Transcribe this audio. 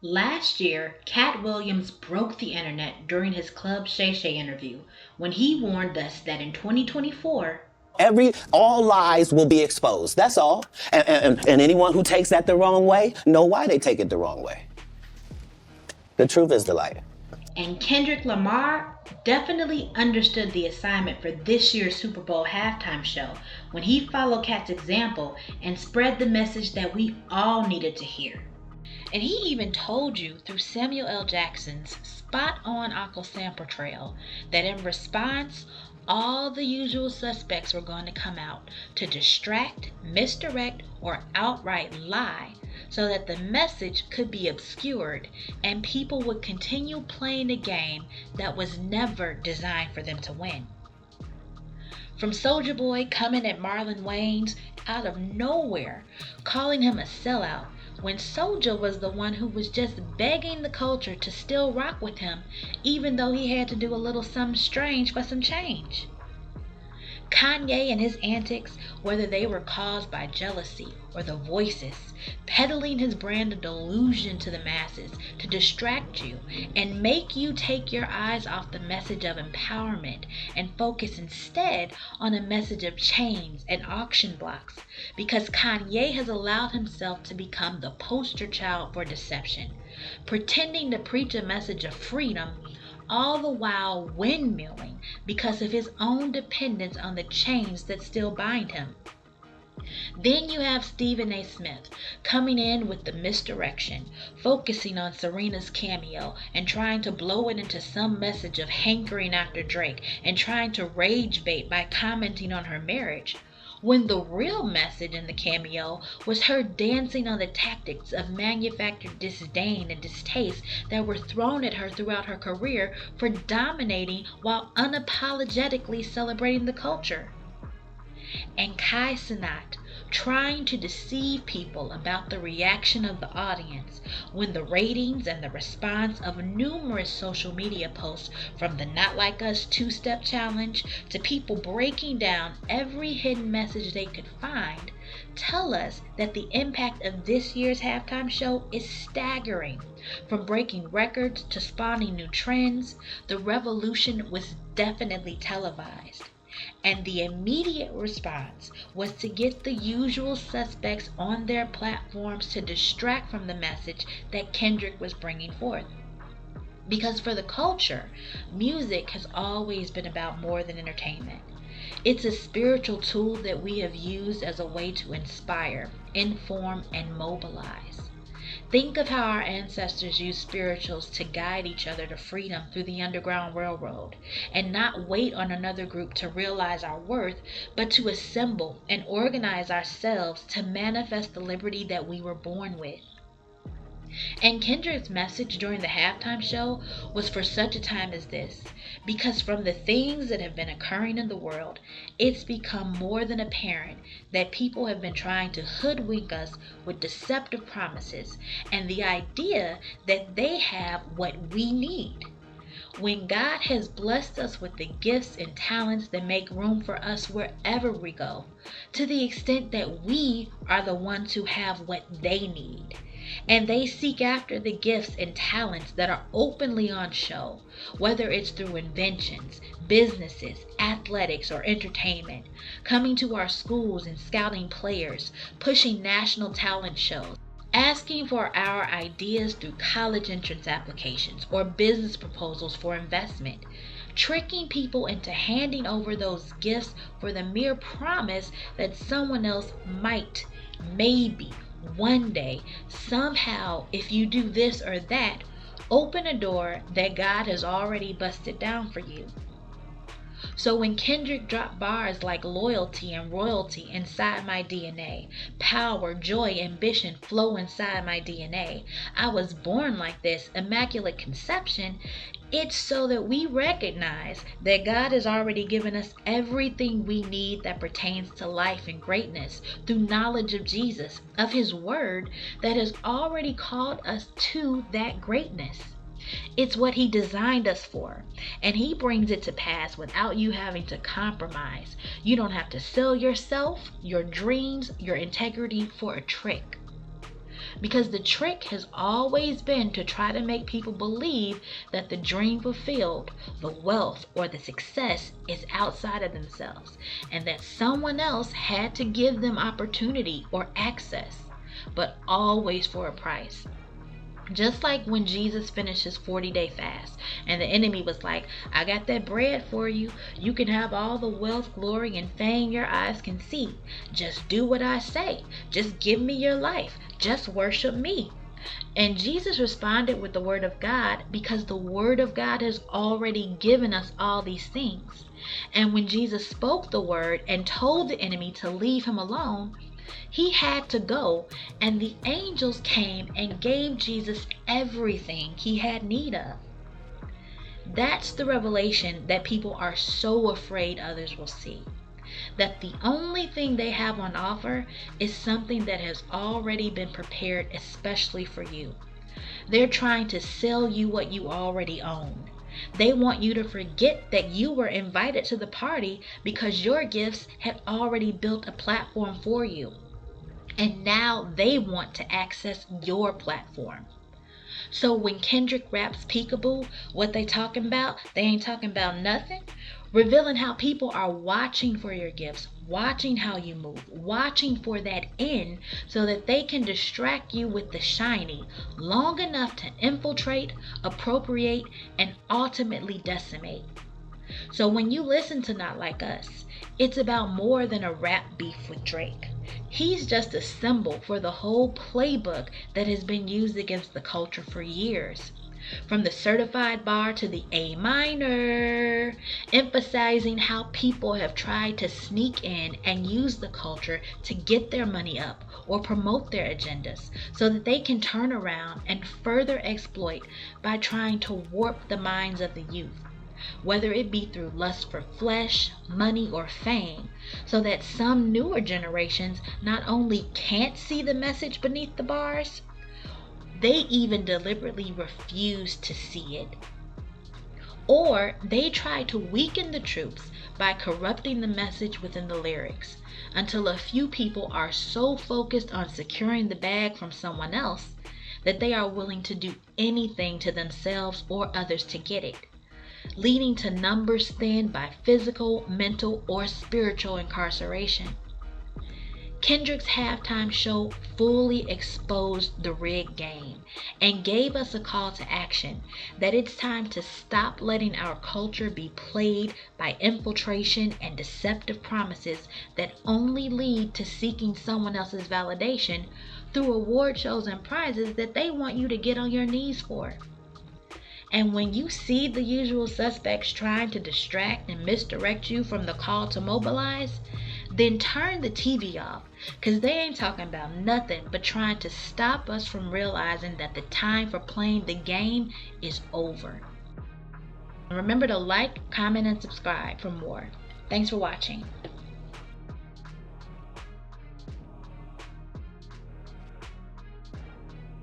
Last year, Cat Williams broke the internet during his Club Shay Shay interview when he warned us that in 2024, all lies will be exposed. That's all. And anyone who takes that the wrong way, know why they take it the wrong way. The truth is the light. and Kendrick Lamar definitely understood the assignment for this year's Super Bowl halftime show when he followed Cat's example and spread the message that we all needed to hear. And he even told you through Samuel L. Jackson's spot on Uncle Sam portrayal that in response, all the usual suspects were going to come out to distract, misdirect, or outright lie so that the message could be obscured and people would continue playing a game that was never designed for them to win. From Soulja Boy coming at Marlon Wayans out of nowhere, calling him a sellout, when Soulja was the one who was just begging the culture to still rock with him, even though he had to do a little something strange for some change. Kanye and his antics, whether they were caused by jealousy or the voices, peddling his brand of delusion to the masses to distract you and make you take your eyes off the message of empowerment and focus instead on a message of chains and auction blocks, because Kanye has allowed himself to become the poster child for deception, pretending to preach a message of freedom, all the while windmilling because of his own dependence on the chains that still bind him. Then you have Stephen A. Smith coming in with the misdirection, focusing on Serena's cameo and trying to blow it into some message of hankering after Drake and trying to rage bait by commenting on her marriage, when the real message in the cameo was her dancing on the tactics of manufactured disdain and distaste that were thrown at her throughout her career for dominating while unapologetically celebrating the culture. And Kai Cenat trying to deceive people about the reaction of the audience when the ratings and the response of numerous social media posts, from the Not Like Us two-step challenge to people breaking down every hidden message they could find, tell us that the impact of this year's halftime show is staggering. From breaking records to spawning new trends, the revolution was definitely televised. And the immediate response was to get the usual suspects on their platforms to distract from the message that Kendrick was bringing forth. Because for the culture, music has always been about more than entertainment. It's a spiritual tool that we have used as a way to inspire, inform, and mobilize. Think of how our ancestors used spirituals to guide each other to freedom through the Underground Railroad, and not wait on another group to realize our worth, but to assemble and organize ourselves to manifest the liberty that we were born with. And Kendrick's message during the halftime show was for such a time as this, because from the things that have been occurring in the world, it's become more than apparent that people have been trying to hoodwink us with deceptive promises and the idea that they have what we need. When God has blessed us with the gifts and talents that make room for us wherever we go, to the extent that we are the ones who have what they need. And they seek after the gifts and talents that are openly on show, whether it's through inventions, businesses, athletics, or entertainment, coming to our schools and scouting players, pushing national talent shows, asking for our ideas through college entrance applications or business proposals for investment, tricking people into handing over those gifts for the mere promise that someone else might, maybe, one day, somehow, if you do this or that, open a door that God has already busted down for you. So when Kendrick dropped bars like loyalty and royalty inside my DNA, power, joy, ambition flow inside my DNA, I was born like this, immaculate conception, it's so that we recognize that God has already given us everything we need that pertains to life and greatness through knowledge of Jesus, of His Word that has already called us to that greatness. It's what He designed us for, and He brings it to pass without you having to compromise. You don't have to sell yourself, your dreams, your integrity for a trick. Because the trick has always been to try to make people believe that the dream fulfilled, the wealth, or the success is outside of themselves, and that someone else had to give them opportunity or access, but always for a price. Just like when Jesus finished his 40-day fast and the enemy was like, I got that bread for you. You can have all the wealth, glory, and fame your eyes can see. Just do what I say. Just give me your life. Just worship me. And Jesus responded with the word of God, because the word of God has already given us all these things. And when Jesus spoke the word and told the enemy to leave him alone, he had to go, and the angels came and gave Jesus everything he had need of. That's the revelation that people are so afraid others will see. That the only thing they have on offer is something that has already been prepared especially for you. They're trying to sell you what you already own. They want you to forget that you were invited to the party because your gifts had already built a platform for you. And now they want to access your platform. So when Kendrick raps Peekaboo, what they talking about? They ain't talking about nothing. Revealing how people are watching for your gifts, watching how you move, watching for that end so that they can distract you with the shiny long enough to infiltrate, appropriate, and ultimately decimate. So when you listen to Not Like Us, it's about more than a rap beef with Drake. He's just a symbol for the whole playbook that has been used against the culture for years. From the certified bar to the A minor, emphasizing how people have tried to sneak in and use the culture to get their money up or promote their agendas so that they can turn around and further exploit by trying to warp the minds of the youth, whether it be through lust for flesh, money, or fame, so that some newer generations not only can't see the message beneath the bars, they even deliberately refuse to see it. Or they try to weaken the troops by corrupting the message within the lyrics, until a few people are so focused on securing the bag from someone else that they are willing to do anything to themselves or others to get it, leading to numbers thinned by physical, mental, or spiritual incarceration. Kendrick's halftime show fully exposed the rigged game and gave us a call to action that it's time to stop letting our culture be played by infiltration and deceptive promises that only lead to seeking someone else's validation through award shows and prizes that they want you to get on your knees for. And when you see the usual suspects trying to distract and misdirect you from the call to mobilize, then turn the TV off, because they ain't talking about nothing but trying to stop us from realizing that the time for playing the game is over. Remember to like, comment, and subscribe for more. Thanks for watching.